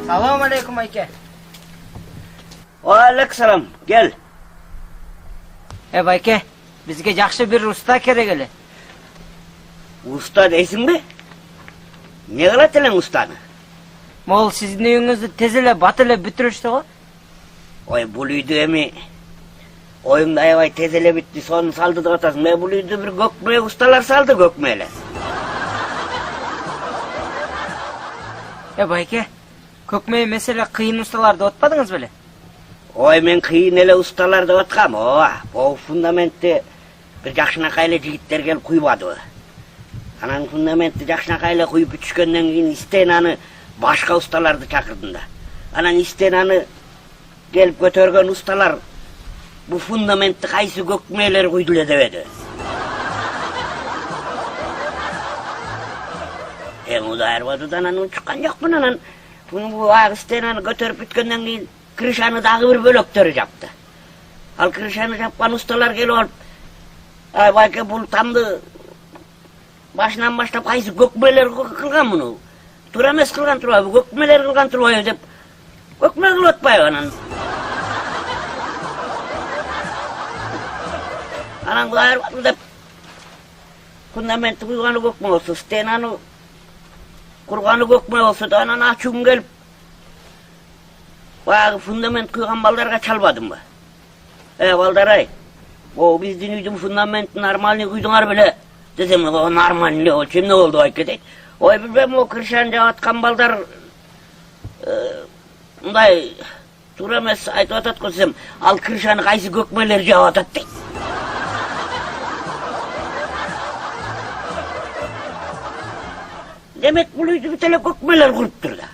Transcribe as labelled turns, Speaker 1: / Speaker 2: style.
Speaker 1: Салам алейкум айке.
Speaker 2: Алейкум, gel.
Speaker 1: Байке, бізге жақшы бір уста керек эле.
Speaker 2: Usta дейсің бе? Не кылат элең устаны?
Speaker 1: Мол сиздин үйүңүздү тез эле бат эле бүтүрүштү го.
Speaker 2: Ой, бул үйдү эми оюңду аябай тез эле бүттү, сону салды деп атасың. Мен бул үйдү бир көкмө усталар салды, көкмө эле.
Speaker 1: Байке, көкмө меселе кыйын усталар деп атпадыңыз беле?
Speaker 2: Ой, мен кыйын эле усталар деп аткам. Бул фундаментти бир жакшынакай эле жигиттер келип куйбадыбы. Анан фундаментти жакшынакай эле куюп бүтүшкөндөн кийин стенаны башка усталарды чакырдым да. Анан стенаны келип көтөргөн усталар бу фундаментти кайсы көкмөлөр куйду эле дебеди. Удай айырбадыдан анан учкан жокмун. Анан бу стенаны көтөрүп бүткөндөн кийин крышаны дагы бир бөлөктөрү жапты. Ал крышаны жапкан усталар келип алып, байке бул тамды башынан баштап кайсы көкмөлөр кылган муну? Туура эмес кылган турбайбы? Көкмөлөр кылган турбайбы деп көкмө кылып атпайбы анан? Анан Кудай айырбады деп фундаментти куйганы көкмө болсо, стенаны курганы көкмө болсо да анан ачуум келип баягы фундамент куйган балдарга чалбадымбы? Балдар-ай, биздин үйдүн фундаментин нормальный куйдуңар беле? Десем, нормальный болчу, эмне болду байке дейт. Ой, билбейм, крышаны жаап аткан балдар мындай туура эмес айтып атат го десем, ал крышаны кайсы көкмөлөр жаап атат дейт. Демек, бул үйдү бүт эле көкмөлөр куруптур да.